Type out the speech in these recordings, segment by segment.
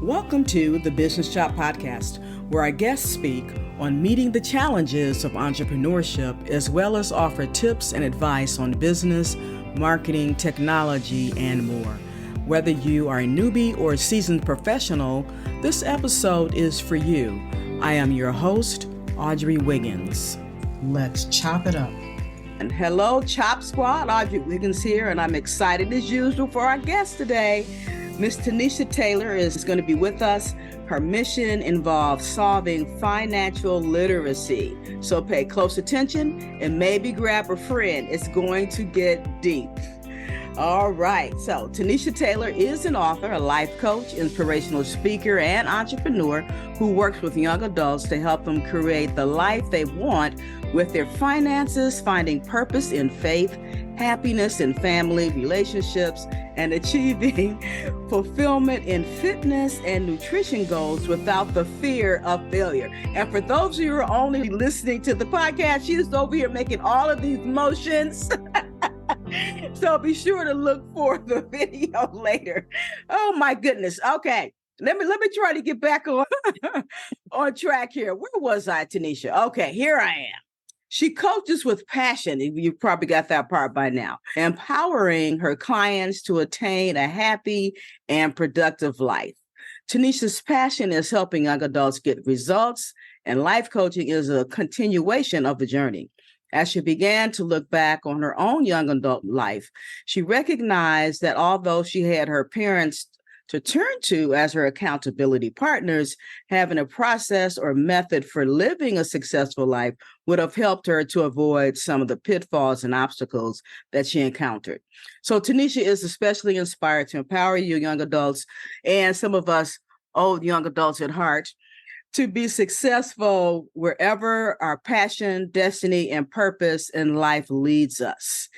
Welcome to the Business Shop Podcast, where our guests speak on meeting the challenges of entrepreneurship, as well as offer tips and advice on business, marketing, technology, and more. Whether you are a newbie or a seasoned professional, this episode is for you. I am your host, Audrey Wiggins. Let's chop it up. And hello, Chop Squad. Audrey Wiggins here, and I'm excited as usual for our guest today. Miss Tanisha Taylor is going to be with us. Her mission involves solving financial literacy. So pay close attention and maybe grab a friend. It's going to get deep. All right. So Tanisha Taylor is an author, a life coach, inspirational speaker, and entrepreneur who works with young adults to help them create the life they want with their finances, finding purpose in faith, happiness in family, relationships, and achieving fulfillment in fitness and nutrition goals without the fear of failure. And for those of you who are only listening to the podcast, she's over here making all of these motions. So be sure to look for the video later. Oh my goodness. Okay. Let me try to get back on track here. Where was I, Tanisha? Okay, here I am. She coaches with passion. You probably got that part by now. Empowering her clients to attain a happy and productive life. Tanisha's passion is helping young adults get results, and life coaching is a continuation of the journey. As she began to look back on her own young adult life, she recognized that although she had her parents to turn to as her accountability partners, having a process or method for living a successful life would have helped her to avoid some of the pitfalls and obstacles that she encountered. So Tanisha is especially inspired to empower you young adults and some of us old young adults at heart to be successful wherever our passion, destiny, and purpose in life leads us.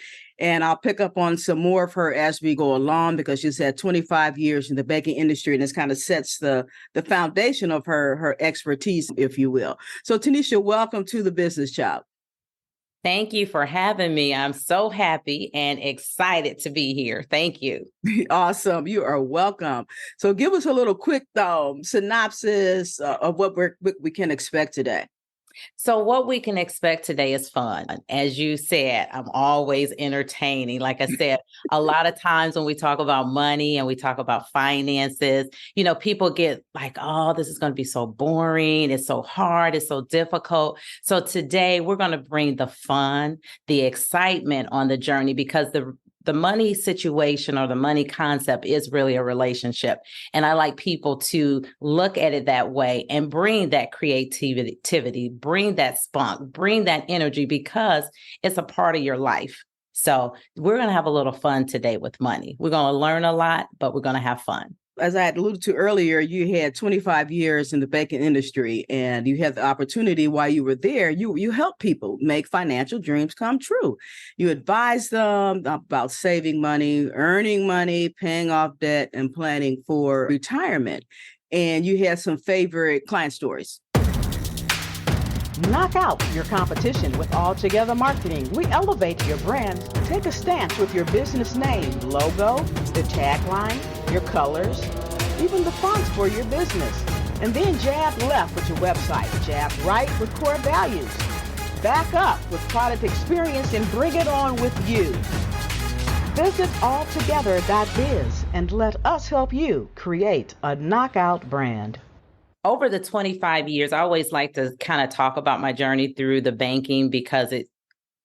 And I'll pick up on some more of her as we go along, because she's had 25 years in the banking industry, and this kind of sets the foundation of her expertise, if you will. So Tanisha, welcome to the Business Shop. Thank you for having me. I'm so happy and excited to be here. Thank you. Awesome. You are welcome. So give us a little quick synopsis of what we can expect today. So what we can expect today is fun. As you said, I'm always entertaining. Like I said, a lot of times when we talk about money and we talk about finances, people get like, oh, this is going to be so boring. It's so hard. It's so difficult. So today we're going to bring the fun, the excitement on the journey, because the money situation or the money concept is really a relationship. And I like people to look at it that way and bring that creativity, bring that spunk, bring that energy, because it's a part of your life. So we're going to have a little fun today with money. We're going to learn a lot, but we're going to have fun. As I had alluded to earlier, you had 25 years in the banking industry, and you had the opportunity while you were there. You help people make financial dreams come true. You advise them about saving money, earning money, paying off debt, and planning for retirement. And you had some favorite client stories. Knock out your competition with Altogether Marketing. We elevate your brand. Take a stance with your business name, logo, the tagline, your colors, even the fonts for your business. And then jab left with your website, jab right with core values. Back up with product experience and bring it on with you. Visit altogether.biz and let us help you create a knockout brand. Over the 25 years, I always like to kind of talk about my journey through the banking, because it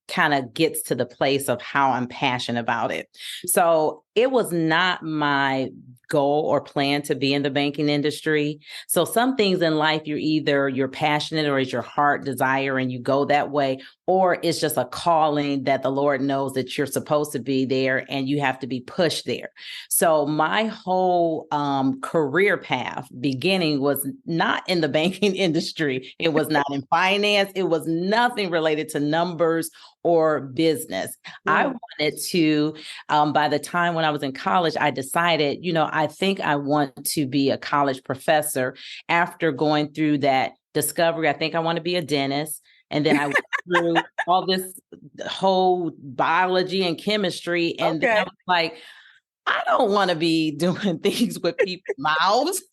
kind of gets to the place of how I'm passionate about it. So it was not my goal or plan to be in the banking industry. So some things in life, you're passionate, or is your heart desire and you go that way, or it's just a calling that the Lord knows that you're supposed to be there and you have to be pushed there. So my whole career path beginning was not in the banking industry. It was not in finance. It was nothing related to numbers or business. Yeah. I wanted to, by the time when I was in college, I decided, I think I want to be a college professor. After going through that discovery, I think I want to be a dentist. And then I went through all this whole biology and chemistry. And then I was like, I don't want to be doing things with people's mouths.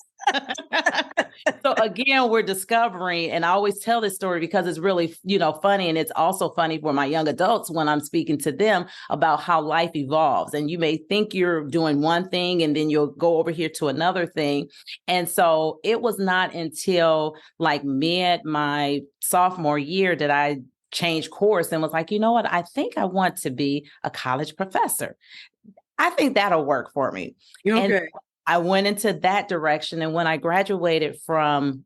So again, we're discovering, and I always tell this story because it's really, funny. And it's also funny for my young adults when I'm speaking to them about how life evolves. And you may think you're doing one thing and then you'll go over here to another thing. And so it was not until like mid my sophomore year that I changed course and was like, you know what? I think I want to be a college professor. I think that'll work for me. Okay. And I went into that direction. And when I graduated from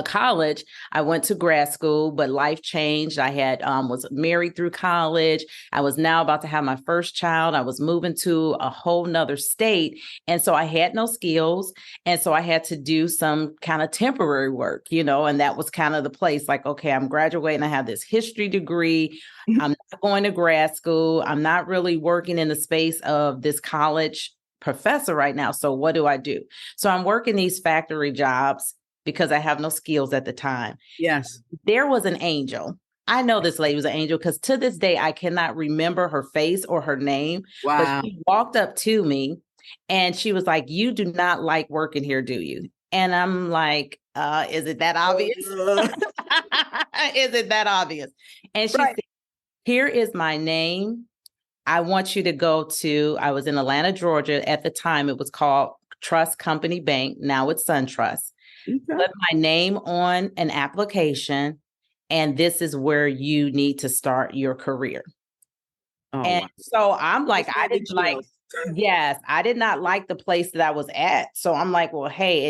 college, I went to grad school, but life changed. I had was married through college. I was now about to have my first child. I was moving to a whole nother state. And so I had no skills. And so I had to do some kind of temporary work, and that was kind of the place like, okay, I'm graduating. I have this history degree. I'm not going to grad school. I'm not really working in the space of this college professor right now. So what do I do? So I'm working these factory jobs because I have no skills at the time. Yes. There was an angel. I know this lady was an angel because to this day, I cannot remember her face or her name. Wow. But she walked up to me and she was like, "You do not like working here, do you?" And I'm like, is it that obvious? Is it that obvious? And she said, "Here is my name. I want you to go to," I was in Atlanta, Georgia. At the time, it was called Trust Company Bank. Now it's SunTrust. Okay. Put my name on an application, and this is where you need to start your career. Oh, and wow. So I'm like, I did not like the place that I was at. So I'm like, well, hey,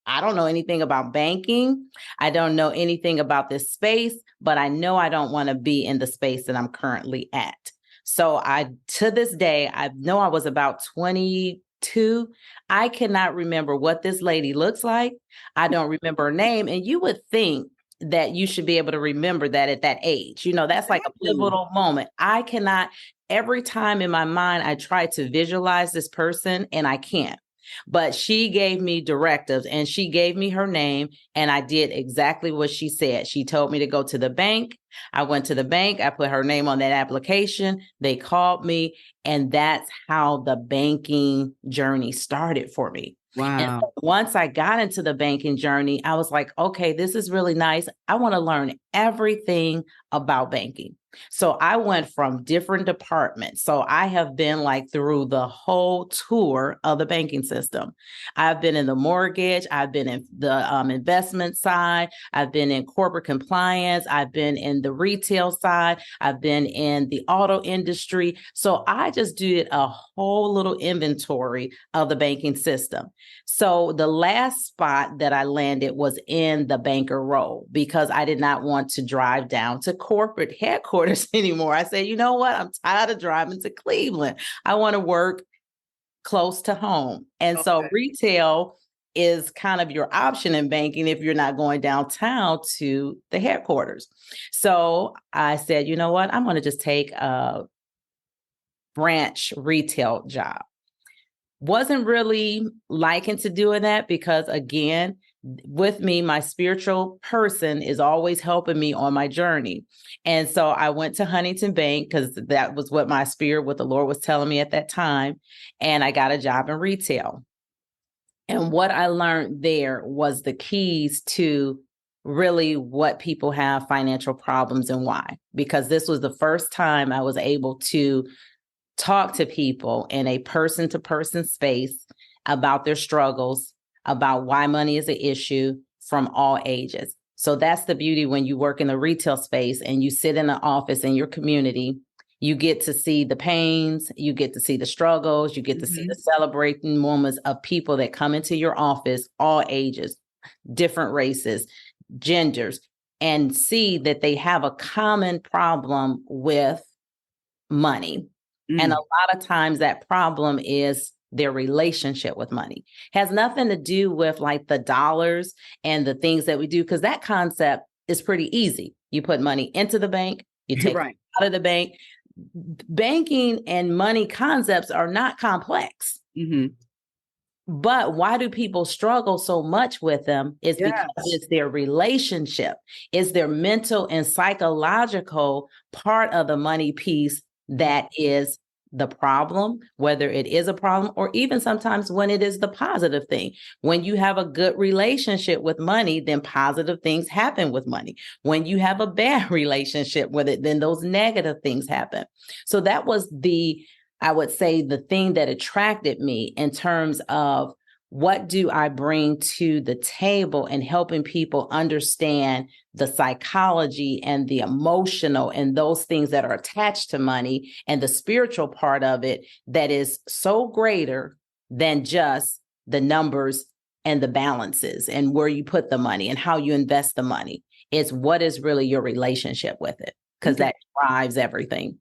I don't know anything about banking. I don't know anything about this space, but I know I don't want to be in the space that I'm currently at. So to this day, I know I was about 22. I cannot remember what this lady looks like. I don't remember her name. And you would think that you should be able to remember that at that age. That's like a pivotal moment. I cannot. Every time in my mind, I try to visualize this person and I can't. But she gave me directives and she gave me her name and I did exactly what she said. She told me to go to the bank. I went to the bank. I put her name on that application. They called me. And that's how the banking journey started for me. Wow. And so once I got into the banking journey, I was like, okay, this is really nice. I want to learn everything about banking. So I went from different departments. So I have been like through the whole tour of the banking system. I've been in the mortgage. I've been in the investment side. I've been in corporate compliance. I've been in the retail side. I've been in the auto industry. So I just did a whole little inventory of the banking system. So the last spot that I landed was in the banker role because I did not want to drive down to corporate headquarters anymore. I said, you know what? I'm tired of driving to Cleveland. I want to work close to home. And so retail is kind of your option in banking if you're not going downtown to the headquarters. So I said, you know what? I'm going to just take a branch retail job. Wasn't really liking to doing that because, again, with me, my spiritual person is always helping me on my journey. And so I went to Huntington Bank because that was what the Lord was telling me at that time. And I got a job in retail. And what I learned there was the keys to really what people have financial problems and why, because this was the first time I was able to talk to people in a person-to-person space about their struggles, about why money is an issue from all ages. So that's the beauty when you work in the retail space and you sit in an office in your community, you get to see the pains, you get to see the struggles, you get to see the celebrating moments of people that come into your office, all ages, different races, genders, and see that they have a common problem with money. And a lot of times that problem is their relationship with money. Has nothing to do with like the dollars and the things that we do, because that concept is pretty easy. You put money into the bank, you take it out of the bank. Banking and money concepts are not complex. But why do people struggle so much with them is because it's their relationship, it's their mental and psychological part of the money piece that is the problem, whether it is a problem, or even sometimes when it is the positive thing. When you have a good relationship with money, then positive things happen with money. When you have a bad relationship with it, then those negative things happen. So that was I would say, the thing that attracted me in terms of what do I bring to the table and helping people understand the psychology and the emotional and those things that are attached to money and the spiritual part of it that is so greater than just the numbers and the balances and where you put the money and how you invest the money. It's what is really your relationship with it, because that drives everything.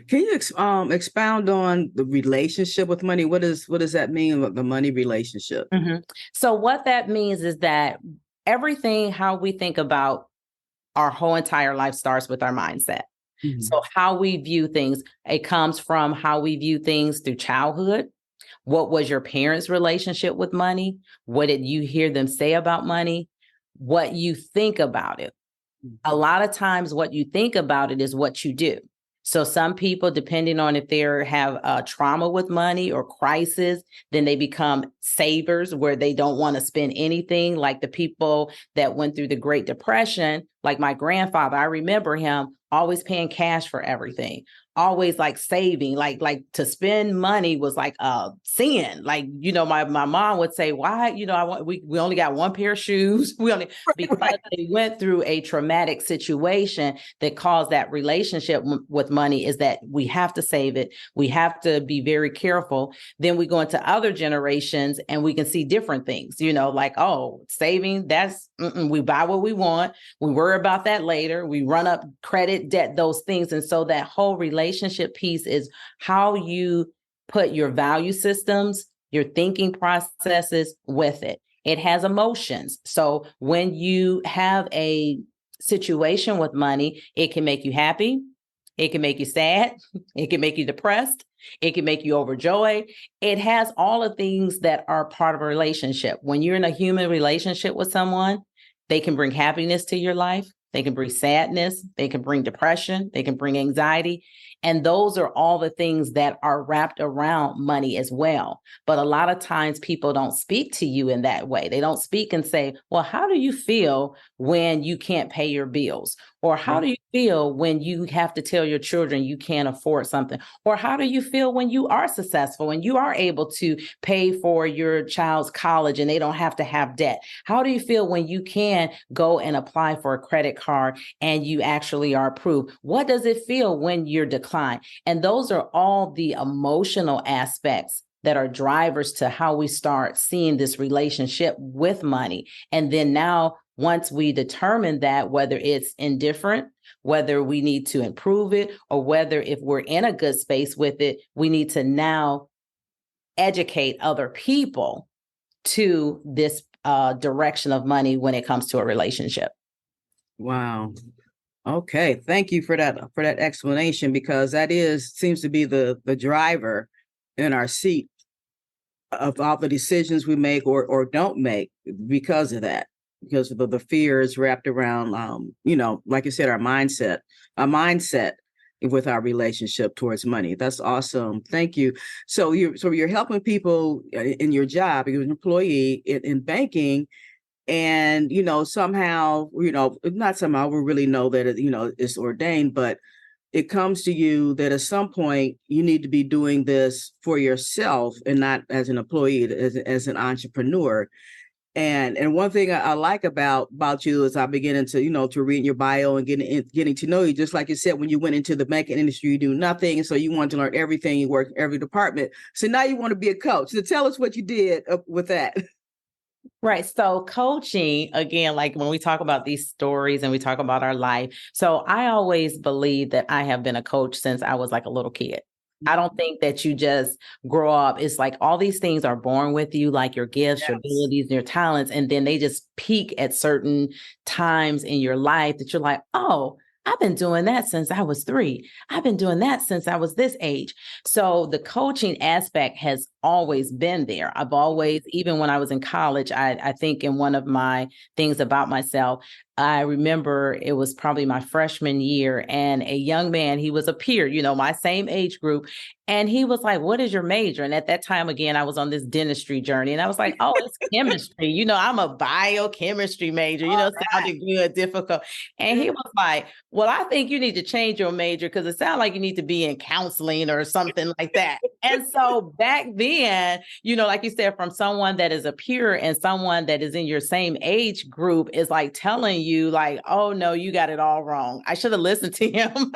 Can you expound on the relationship with money? What does that mean, the money relationship? Mm-hmm. So what that means is that everything, how we think about our whole entire life, starts with our mindset. Mm-hmm. So how we view things, it comes from how we view things through childhood. What was your parents' relationship with money? What did you hear them say about money? What you think about it. Mm-hmm. A lot of times what you think about it is what you do. So some people, depending on if they have trauma with money or crisis, then they become savers where they don't want to spend anything, like the people that went through the Great Depression, like my grandfather. I remember him always paying cash for everything, always like saving, like to spend money was like a sin. Like, my mom would say, why, we only got one pair of shoes. Because they went through a traumatic situation that caused that relationship with money, is that we have to save it. We have to be very careful. Then we go into other generations and we can see different things, like, oh, saving, that's, we buy what we want. We worry about that later. We run up credit, debt, those things. And so that whole relationship piece is how you put your value systems, your thinking processes with it. It has emotions. So when you have a situation with money, it can make you happy. It can make you sad. It can make you depressed. It can make you overjoyed. It has all the things that are part of a relationship. When you're in a human relationship with someone, they can bring happiness to your life. They can bring sadness. They can bring depression. They can bring anxiety. And those are all the things that are wrapped around money as well. But a lot of times people don't speak to you in that way. They don't speak and say, well, how do you feel when you can't pay your bills? Or how do you feel when you have to tell your children you can't afford something? Or how do you feel when you are successful and you are able to pay for your child's college and they don't have to have debt? How do you feel when you can go and apply for a credit card and you actually are approved? What does it feel when you're declined? And those are all the emotional aspects that are drivers to how we start seeing this relationship with money. And then now, once we determine that, whether it's indifferent, whether we need to improve it, or whether if we're in a good space with it, we need to now educate other people to this direction of money when it comes to a relationship. Wow. Okay. Thank you for that explanation, because that seems to be the driver in our seat of all the decisions we make or don't make because of that. Because of the fear is wrapped around, like you said, our mindset with our relationship towards money. That's awesome. Thank you. So you're helping people in your job, you're an employee in banking, and, somehow, not somehow we really know that, it's ordained, but it comes to you that at some point you need to be doing this for yourself and not as an employee, as an entrepreneur. And one thing I like about you is I beginning to read your bio and getting to know you. Just like you said, when you went into the banking industry, you do nothing. And so you want to learn everything. You work every department. So now you want to be a coach. So tell us what you did with that. Right. So coaching, again, like when we talk about these stories and we talk about our life. So I always believe that I have been a coach since I was like a little kid. I don't think that you just grow up. It's like all these things are born with you, like your gifts, your abilities, your talents, and then they just peak at certain times in your life that you're like, oh, I've been doing that since I was 3. I've been doing that since I was this age. So the coaching aspect has always been there. I've always, even when I was in college, I think in one of my things about myself, I remember it was probably my freshman year, and a young man, he was a peer, my same age group. And he was like, "What is your major?" And at that time, again, I was on this dentistry journey, and I was like, "Oh, it's chemistry. I'm a biochemistry major, sounded good, difficult." And he was like, "Well, I think you need to change your major because it sounds like you need to be in counseling or something like that." And so back then, like you said, from someone that is a peer and someone that is in your same age group is like telling you like, "Oh no, you got it all wrong. I should have listened to him."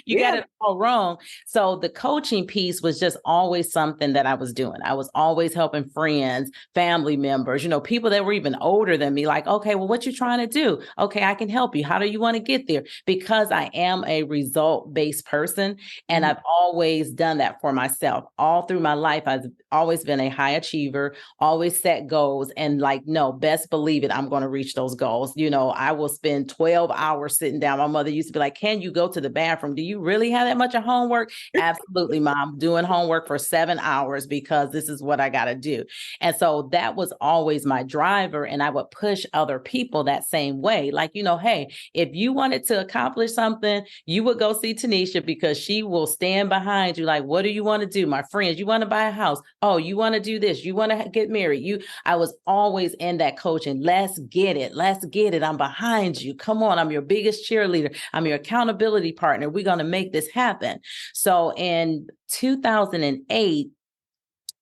You got it all wrong. So the coaching piece was just always something that I was doing. I was always helping friends, family members, people that were even older than me, like, "Okay, well, what you trying to do? Okay, I can help you. How do you want to get there?" Because I am a result-based person, and I've always done that for myself. All through my life, I've always been a high achiever, always set goals, and like, no, best believe it, I'm going to reach those goals. I will spend 12 hours sitting down. My mother used to be like, "Can you go to the bathroom? Do you really have that much of homework?" Absolutely, Mom. Doing homework for 7 hours because this is what I got to do. And so that was always my driver. And I would push other people that same way. Like, hey, if you wanted to accomplish something, you would go see Tanisha because she will stand behind you. Like, "What do you want to do? My friends, you want to buy a house? Oh, you want to do this? You want to get married?" I was always in that coaching. Let's get it. Let's get it. I'm behind you. Come on. I'm your biggest cheerleader. I'm your accountability partner. We're going to make this happen. So in 2008,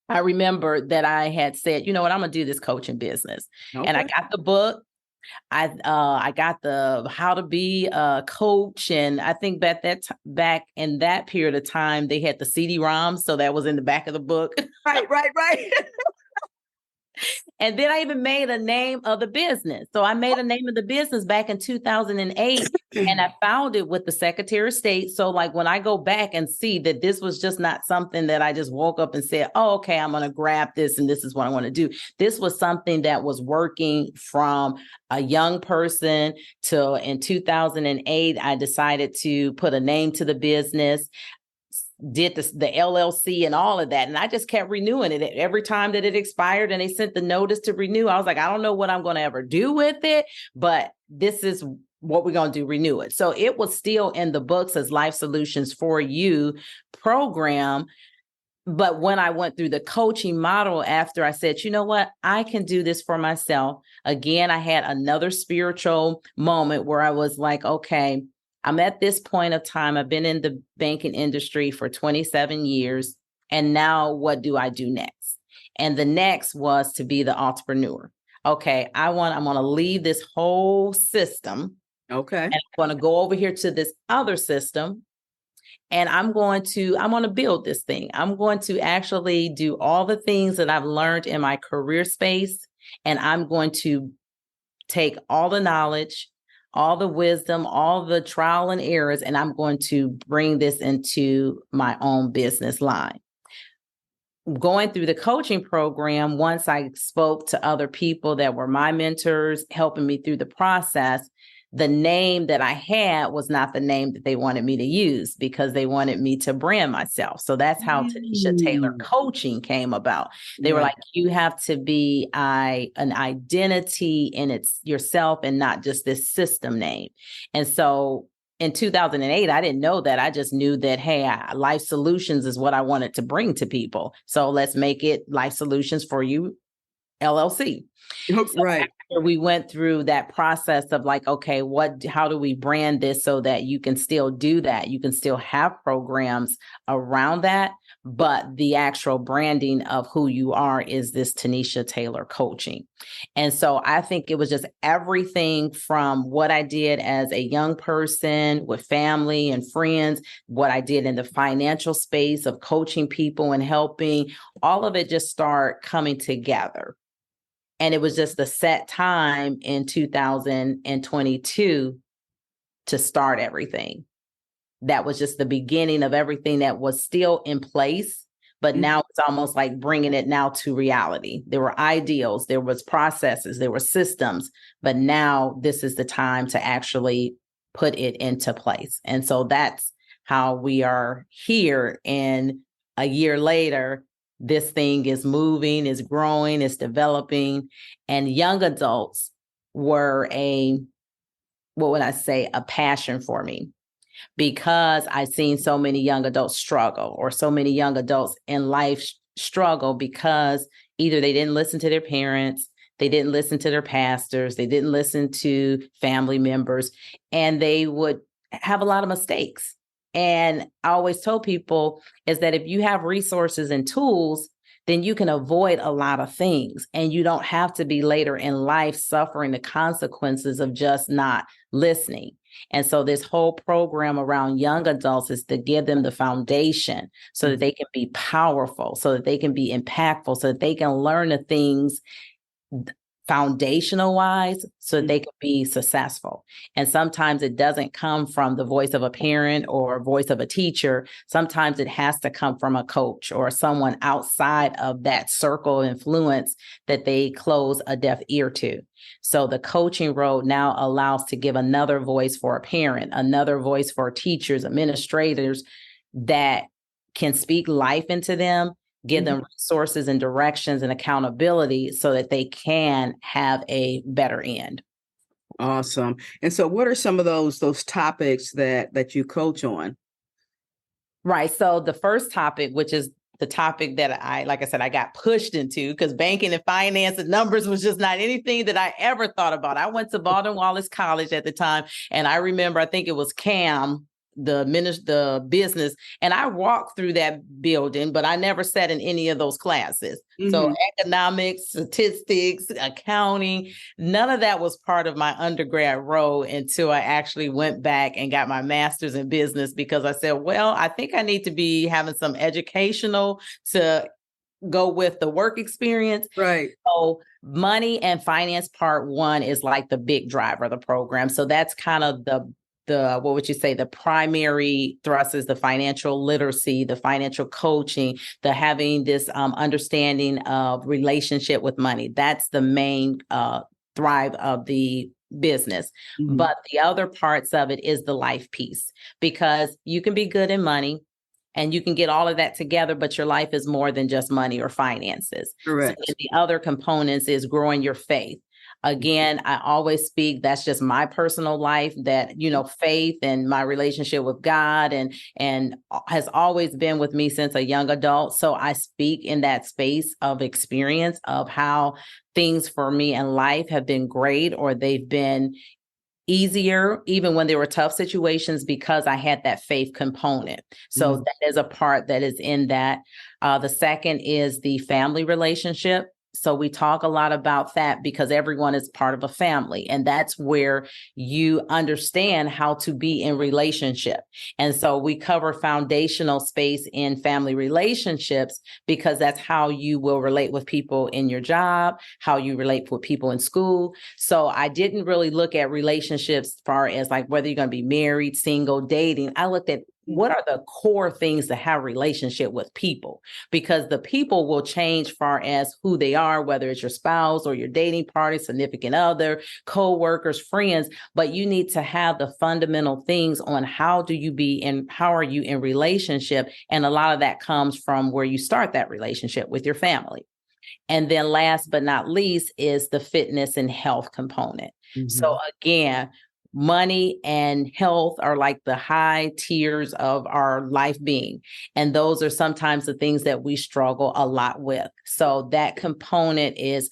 I remember that I had said, "You know what, I'm going to do this coaching business." Okay. And I got the book. I got the How to Be a Coach, and I think back in that period of time, they had the CD-ROMs, so that was in the back of the book. Right. And then I even made a name of the business. So I made a name of the business back in 2008, and I found it with the Secretary of State. So like when I go back and see that this was just not something that I just woke up and said, "Oh, okay, I'm going to grab this and this is what I want to do." This was something that was working from a young person till in 2008, I decided to put a name to the business, did the LLC and all of that. And I just kept renewing it every time that it expired and they sent the notice to renew. I was like, "I don't know what I'm going to ever do with it, but this is what we're going to do, renew it." So it was still in the books as Life Solutions for You program. But when I went through the coaching model after, I said, "You know what? I can do this for myself." Again, I had another spiritual moment where I was like, "Okay, I'm at this point of time. I've been in the banking industry for 27 years. And now what do I do next?" And the next was to be the entrepreneur. Okay, I'm going to leave this whole system. Okay. And I'm going to go over here to this other system. And I'm going to build this thing. I'm going to actually do all the things that I've learned in my career space. And I'm going to take all the knowledge, all the wisdom, all the trial and errors, and I'm going to bring this into my own business line. Going through the coaching program, once I spoke to other people that were my mentors, helping me through the process, the name that I had was not the name that they wanted me to use because they wanted me to brand myself. So that's how Tanisha Taylor Coaching came about. They were like, "You have to be an identity in it's yourself and not just this system name." And so in 2008, I didn't know that. I just knew that, hey, Life Solutions is what I wanted to bring to people. So let's make it Life Solutions for You LLC. Right. So we went through that process of like, okay, how do we brand this so that you can still do that? You can still have programs around that, but the actual branding of who you are is this Tanisha Taylor Coaching. And so I think it was just everything from what I did as a young person with family and friends, what I did in the financial space of coaching people and helping, all of it just start coming together. And it was just a set time in 2022 to start everything. That was just the beginning of everything that was still in place, but now it's almost like bringing it now to reality. There were ideals, there was processes, there were systems, but now this is the time to actually put it into place. And so that's how we are here. And a year later, this thing is moving, is growing, is developing. And young adults were what would I say, a passion for me, because I've seen so many young adults struggle, or so many young adults in life struggle because either they didn't listen to their parents, they didn't listen to their pastors, they didn't listen to family members, and they would have a lot of mistakes. And I always told people is that if you have resources and tools, then you can avoid a lot of things, and you don't have to be later in life suffering the consequences of just not listening. And so this whole program around young adults is to give them the foundation so that they can be powerful, so that they can be impactful, so that they can learn the things foundational wise, so that they can be successful. And sometimes it doesn't come from the voice of a parent or voice of a teacher. Sometimes it has to come from a coach or someone outside of that circle of influence that they close a deaf ear to. So the coaching road now allows to give another voice for a parent, another voice for teachers, administrators that can speak life into them, give them resources and directions and accountability so that they can have a better end. Awesome. And so what are some of those topics that you coach on? Right. So the first topic, which is the topic that like I said, I got pushed into, because banking and finance and numbers was just not anything that I ever thought about. I went to Baldwin-Wallace College at the time. And I remember, I think it was CAM, the business. And I walked through that building, but I never sat in any of those classes. So economics, statistics, accounting, none of that was part of my undergrad role until I actually went back and got my master's in business, because I said, well, I think I need to be having some educational to go with the work experience. Right. So money and finance part one is like the big driver of the program. So that's kind of the what would you say, the primary thrust is the financial literacy, the financial coaching, the having this understanding of relationship with money. That's the main thrive of the business. But the other parts of it is the life piece, because you can be good in money and you can get all of that together, but your life is more than just money or finances. Correct. So the other components is growing your faith. Again, I always speak, that's just my personal life, that, faith and my relationship with God and has always been with me since a young adult. So I speak in that space of experience of how things for me in life have been great, or they've been easier, even when there were tough situations, because I had that faith component. So that is a part that is in that. The second is the family relationship. So we talk a lot about that because everyone is part of a family, and that's where you understand how to be in relationship. And so we cover foundational space in family relationships, because that's how you will relate with people in your job, how you relate with people in school. So I didn't really look at relationships as far as like whether you're going to be married, single, dating. I looked at what are the core things to have relationship with people, because the people will change far as who they are, whether it's your spouse or your dating partner, significant other, co-workers, friends, but you need to have the fundamental things on how do you be and how are you in relationship. And a lot of that comes from where you start that relationship with your family. And then last but not least is the fitness and health component. So again, money and health are like the high tiers of our life being. And those are sometimes the things that we struggle a lot with. So that component is,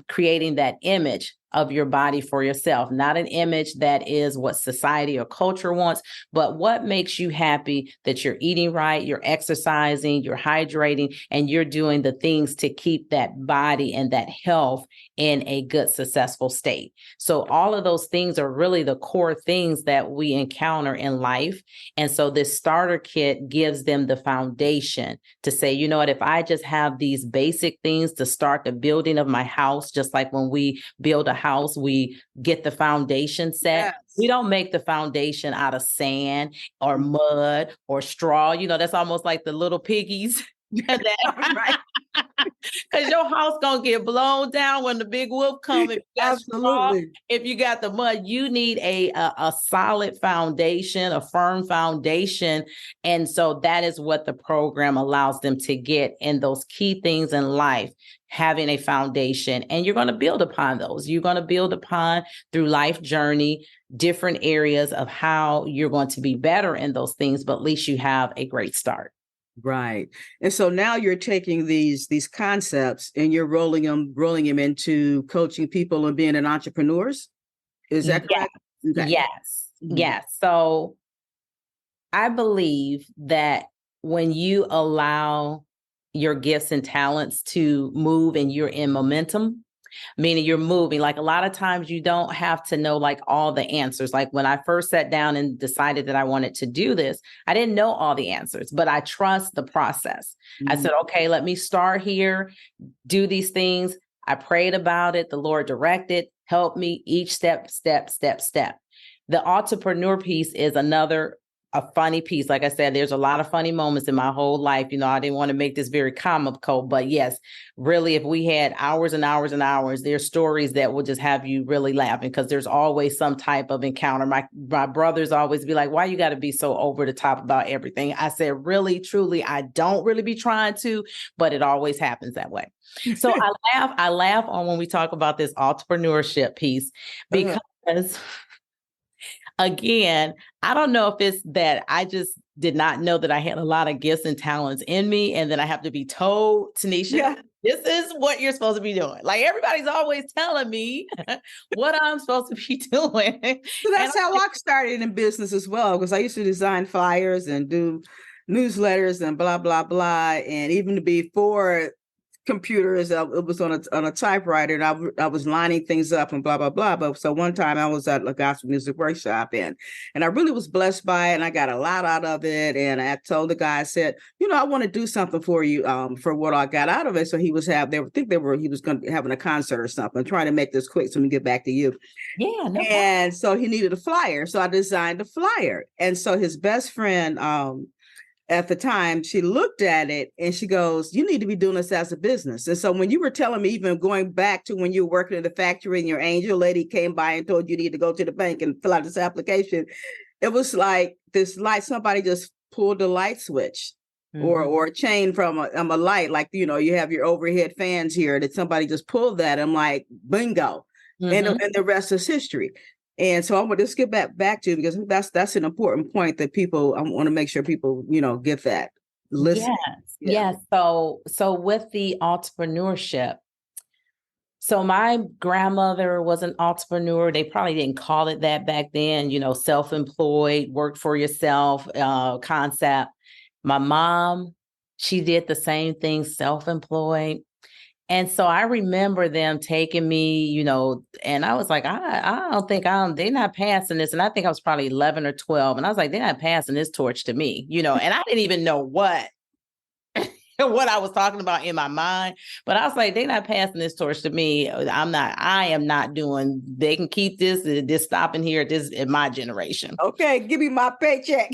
creating that image of your body for yourself, not an image that is what society or culture wants, but what makes you happy, that you're eating right, you're exercising, you're hydrating, and you're doing the things to keep that body and that health in a good, successful state. So all of those things are really the core things that we encounter in life. And so this starter kit gives them the foundation to say, you know what, if I just have these basic things to start the building of my house, just like when we build a house, we get the foundation set. Yes. We don't make the foundation out of sand or mud or straw. That's almost like the little piggies. Because Because your house gonna get blown down when the big whoop comes. If you got straw, Absolutely. if you got the mud, you need a solid foundation, a firm foundation. And so that is what the program allows them to get in those key things in life, having a foundation. And you're going to build upon those. You're going to build upon through life journey, different areas of how you're going to be better in those things, but at least you have a great start. Right. And so now you're taking these concepts and you're rolling them into coaching people and being an entrepreneurs. Is that correct? Okay. Yes. Mm-hmm. Yes. So I believe that when you allow your gifts and talents to move and you're in momentum, meaning you're moving, like a lot of times you don't have to know like all the answers. Like when I first sat down and decided that I wanted to do this, I didn't know all the answers, but I trust the process. Mm-hmm. I said, okay, let me start here, do these things. I prayed about it. The Lord directed, helped me each step. The entrepreneur piece is a funny piece. Like I said, there's a lot of funny moments in my whole life. You know, I didn't want to make this very comical, but yes, really, if we had hours and hours and hours, there's stories that will just have you really laughing because there's always some type of encounter. My brothers always be like, why you got to be so over the top about everything? I said, really, truly, I don't really be trying to, but it always happens that way. So I laugh on when we talk about this entrepreneurship piece because again, I don't know if it's that I just did not know that I had a lot of gifts and talents in me. And then I have to be told, Tanisha, this is what you're supposed to be doing. Like everybody's always telling me what I'm supposed to be doing. So that's how I started in business as well, because I used to design flyers and do newsletters and blah, blah, blah. And even before computers, it was on a typewriter, and I was lining things up and blah blah blah. But so one time I was at a gospel music workshop and I really was blessed by it, and I got a lot out of it. And I told the guy, I said, I want to do something for you for what I got out of it. So he was he was going to be having a concert or something. I'm trying to make this quick so we can get back to you. Yeah, no and so he needed a flyer, so I designed a flyer. And so his best friend at the time, she looked at it and she goes, you need to be doing this as a business. And so when you were telling me, even going back to when you were working in the factory and your angel lady came by and told you need to go to the bank and fill out this application, it was like this light, somebody just pulled the light switch or a chain from a light. Like, you have your overhead fans here that somebody just pulled that. I'm like, bingo. And the rest is history. And so I want to just get back to, because that's an important point that I want to make sure people, get that. Listen. Yes. So with the entrepreneurship, so my grandmother was an entrepreneur. They probably didn't call it that back then, self-employed, work for yourself concept. My mom, she did the same thing, self-employed. And so I remember them taking me, and I was like, I don't think they're not passing this. And I think I was probably 11 or 12. And I was like, they're not passing this torch to me, and I didn't even know what I was talking about in my mind. But I was like, they're not passing this torch to me. I am not doing, they can keep this stopping here in my generation. Okay, give me my paycheck.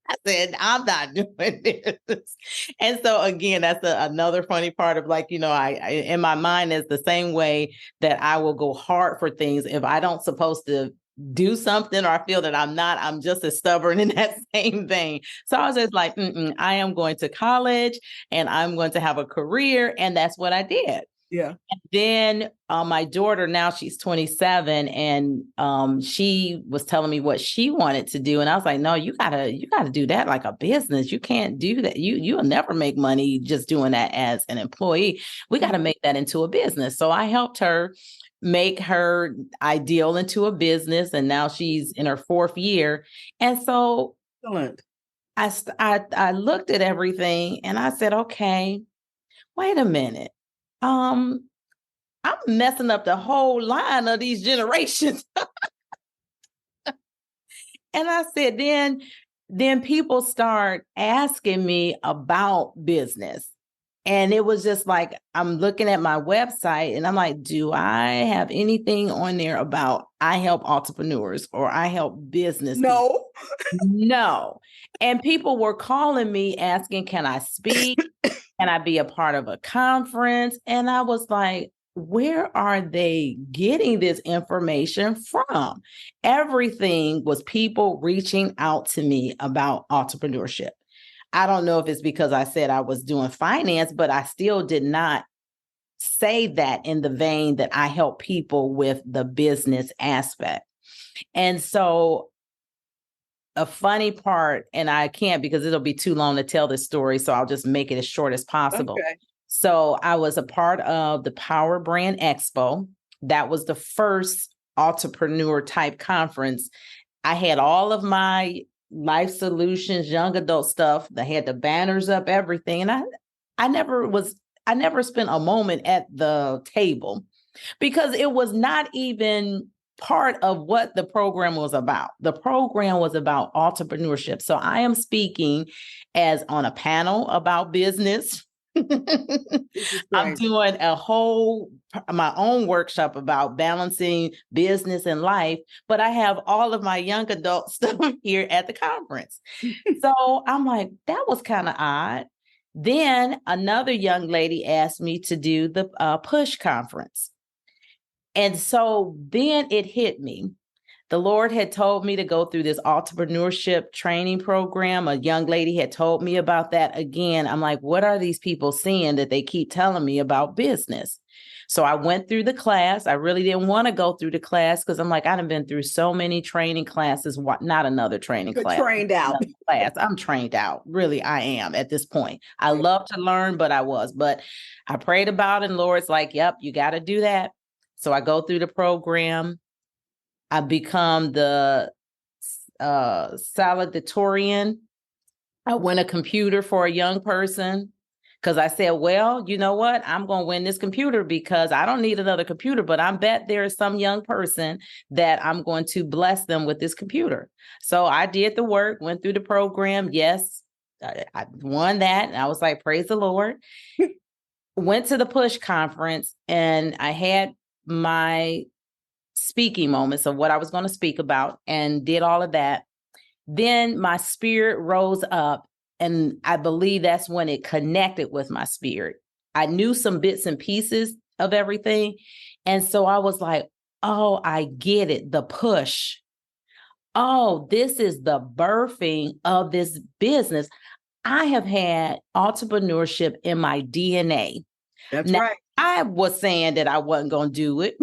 I said, I'm not doing this. And so again, that's another funny part of I in my mind is the same way that I will go hard for things. If I don't supposed to do something or I feel that I'm just as stubborn in that same vein. So I was just like, I am going to college and I'm going to have a career. And that's what I did. Yeah. And then my daughter, now she's 27, and she was telling me what she wanted to do. And I was like, no, you gotta do that like a business. You can't do that. You'll never make money just doing that as an employee. We got to make that into a business. So I helped her make her ideal into a business. And now she's in her 4th year. And so excellent. I looked at everything and I said, okay, wait a minute. I'm messing up the whole line of these generations. And I said, then people start asking me about business. And it was just like, I'm looking at my website and I'm like, do I have anything on there about I help entrepreneurs or I help business? No. No. And people were calling me asking, can I speak? can I be a part of a conference? And I was like, where are they getting this information from? Everything was people reaching out to me about entrepreneurship. I don't know if it's because I said I was doing finance, but I still did not say that in the vein that I help people with the business aspect. And so a funny part, and I can't because it'll be too long to tell this story, so I'll just make it as short as possible. Okay. So I was a part of the Power Brand Expo. That was the first entrepreneur type conference. I had all of my life solutions, young adult stuff. I had the banners up, everything. And I never spent a moment at the table because it was not even part of what the program was about. The program was about entrepreneurship. So I am speaking as on a panel about business. I'm doing my own workshop about balancing business and life, but I have all of my young adult stuff here at the conference. So I'm like, that was kind of odd. Then another young lady asked me to do the push conference. And so then it hit me. The Lord had told me to go through this entrepreneurship training program. A young lady had told me about that again. I'm like, what are these people seeing that they keep telling me about business? So I went through the class. I really didn't want to go through the class because I'm like, I've been through so many training classes. Not another training class. Trained out. Class. I'm trained out. Really, I am at this point. I love to learn, but I prayed about it. And Lord's like, yep, you got to do that. So I go through the program. I become the salutatorian. I win a computer for a young person because I said, well, you know what? I'm going to win this computer because I don't need another computer, but I bet there is some young person that I'm going to bless them with this computer. So I did the work, went through the program. Yes, I won that. And I was like, praise the Lord. Went to the push conference and I had my speaking moments of what I was going to speak about and did all of that. Then my spirit rose up and I believe that's when it connected with my spirit. I knew some bits and pieces of everything. And so I was like, oh, I get it. The push. Oh, this is the birthing of this business. I have had entrepreneurship in my DNA. That's right. I was saying that I wasn't going to do it.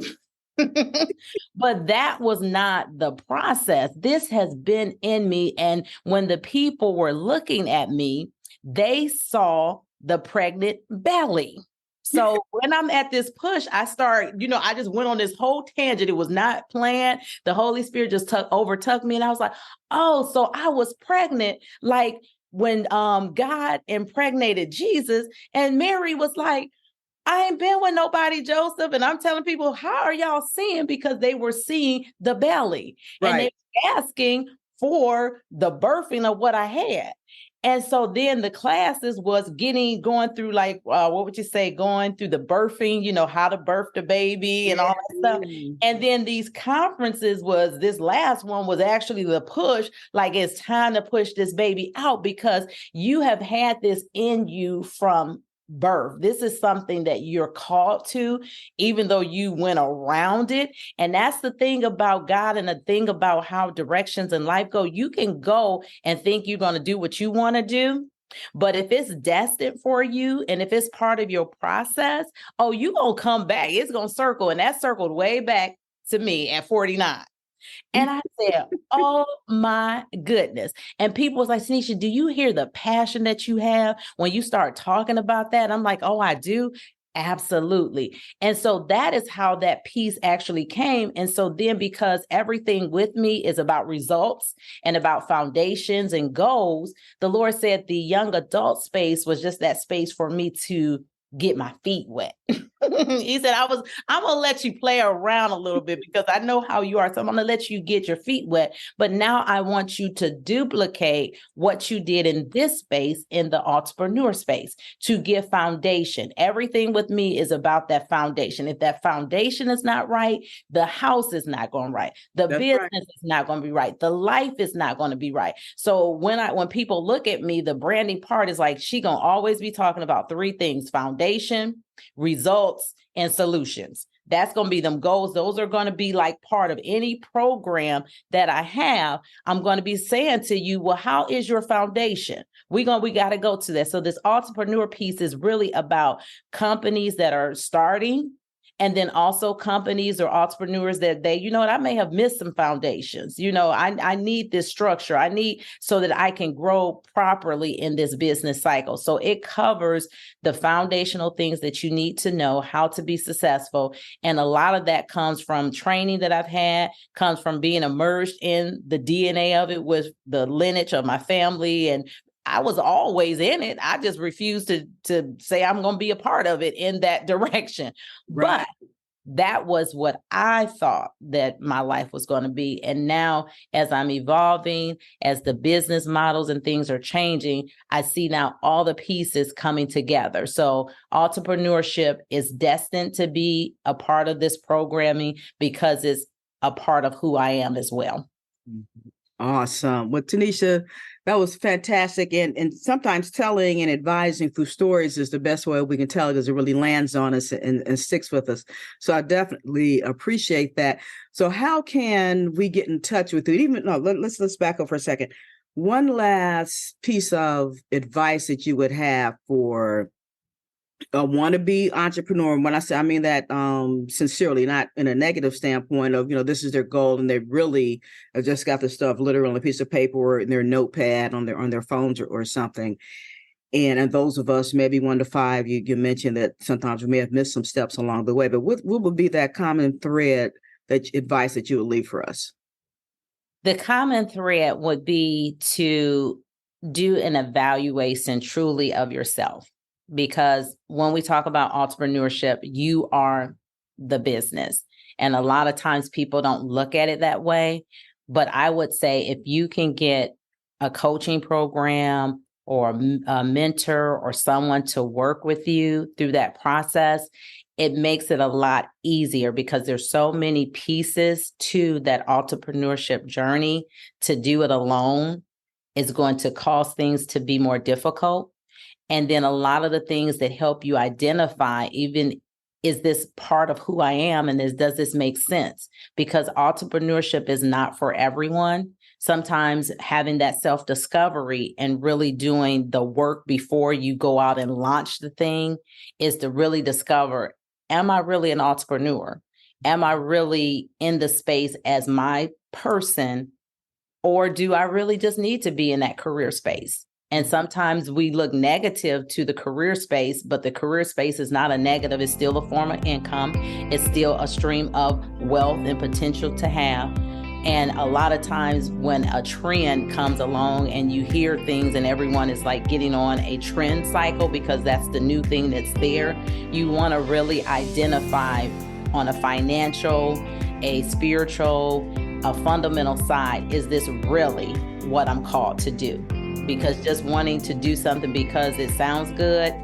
But that was not the process. This has been in me. And when the people were looking at me, they saw the pregnant belly. So when I'm at this push, I just went on this whole tangent. It was not planned. The Holy Spirit just overtook me. And I was like, oh, so I was pregnant. Like when God impregnated Jesus and Mary was like, I ain't been with nobody, Joseph. And I'm telling people, how are y'all seeing? Because they were seeing the belly. Right. And they were asking for the birthing of what I had. And so then the classes was going through going through the birthing, how to birth the baby and all that stuff. And then these conferences this last one was actually the push, like it's time to push this baby out because you have had this in you from birth. This is something that you're called to, even though you went around it. And that's the thing about God and the thing about how directions in life go. You can go and think you're going to do what you want to do. But if it's destined for you and if it's part of your process, you're going to come back. It's going to circle. And that circled way back to me at 49. And I said, oh my goodness. And people was like, Tanisha, do you hear the passion that you have when you start talking about that? I'm like, oh, I do. Absolutely. And so that is how that piece actually came. And so then because everything with me is about results and about foundations and goals, the Lord said the young adult space was just that space for me to get my feet wet. He said, I'm going to let you play around a little bit because I know how you are. So I'm going to let you get your feet wet. But now I want you to duplicate what you did in this space, in the entrepreneur space, to give foundation. Everything with me is about that foundation. If that foundation is not right, the house is not going right. The business is not going to be right. The life is not going to be right. So when people look at me, the branding part is like, she going to always be talking about three things: foundation, results, and solutions. That's going to be them goals. Those are going to be like part of any program that I have. I'm going to be saying to you, well, how is your foundation? We got to go to that. So this entrepreneur piece is really about companies that are starting, and then also companies or entrepreneurs that I may have missed some foundations. I need this structure. I need so that I can grow properly in this business cycle. So it covers the foundational things that you need to know how to be successful. And a lot of that comes from training that I've had, comes from being immersed in the DNA of it with the lineage of my family. And I was always in it. I just refused to say I'm going to be a part of it in that direction. Right. But that was what I thought that my life was going to be. And now as I'm evolving, as the business models and things are changing, I see now all the pieces coming together. So entrepreneurship is destined to be a part of this programming because it's a part of who I am as well. Awesome. Well, Tanisha, that was fantastic. And sometimes telling and advising through stories is the best way we can tell it, because it really lands on us and sticks with us. So I definitely appreciate that. So how can we get in touch with you? Let's back up for a second. One last piece of advice that you would have for a wannabe entrepreneur. When I say, I mean that sincerely, not in a negative standpoint of, this is their goal and they really have just got the stuff literally on a piece of paper or in their notepad on their phones or something. And those of us, maybe 1 to 5, you mentioned that sometimes we may have missed some steps along the way, but what would be that common thread, that advice that you would leave for us? The common thread would be to do an evaluation truly of yourself. Because when we talk about entrepreneurship, you are the business. And a lot of times people don't look at it that way. But I would say if you can get a coaching program or a mentor or someone to work with you through that process, it makes it a lot easier because there's so many pieces to that entrepreneurship journey. To do it alone is going to cause things to be more difficult. And then a lot of the things that help you identify, even, is this part of who I am? And does this make sense? Because entrepreneurship is not for everyone. Sometimes having that self-discovery and really doing the work before you go out and launch the thing is to really discover, am I really an entrepreneur? Am I really in the space as my person? Or do I really just need to be in that career space? And sometimes we look negative to the career space, but the career space is not a negative. It's still a form of income. It's still a stream of wealth and potential to have. And a lot of times when a trend comes along and you hear things and everyone is like getting on a trend cycle because that's the new thing that's there, you want to really identify on a financial, a spiritual, a fundamental side, is this really what I'm called to do? Because just wanting to do something because it sounds good,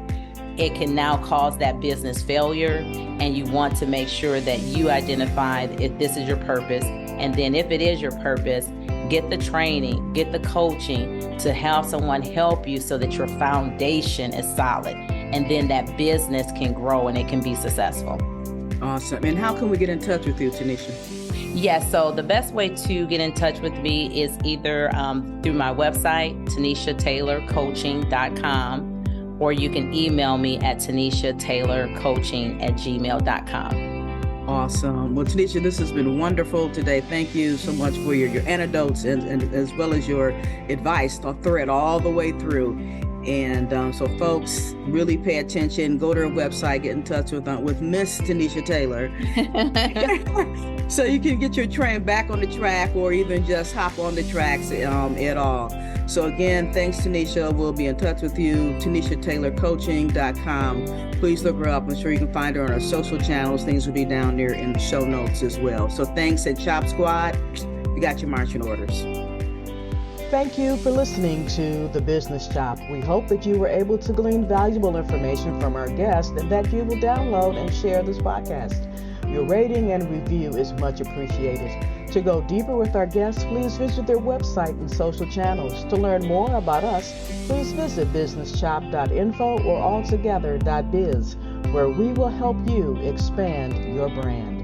it can now cause that business failure. And you want to make sure that you identify if this is your purpose. And then if it is your purpose, get the training, get the coaching to have someone help you so that your foundation is solid. And then that business can grow and it can be successful. Awesome. And how can we get in touch with you, Tanisha? Yes, so the best way to get in touch with me is either through my website, TanishaTaylorCoaching.com, or you can email me at TanishaTaylorCoaching@gmail.com. Awesome. Well, Tanisha, this has been wonderful today. Thank you so much for your anecdotes and as well as your advice, a thread all the way through. And so folks, really pay attention, go to her website, get in touch with Miss Tanisha Taylor. So you can get your train back on the track or even just hop on the tracks at all. So again, thanks, Tanisha. We'll be in touch with you, TanishaTaylorCoaching.com. Please look her up. I'm sure you can find her on our social channels. Things will be down there in the show notes as well. So thanks, and Chop Squad, you got your marching orders. Thank you for listening to The Business Chop. We hope that you were able to glean valuable information from our guest and that you will download and share this podcast. Your rating and review is much appreciated. To go deeper with our guests, please visit their website and social channels. To learn more about us, please visit businesschop.info or altogether.biz, where we will help you expand your brand.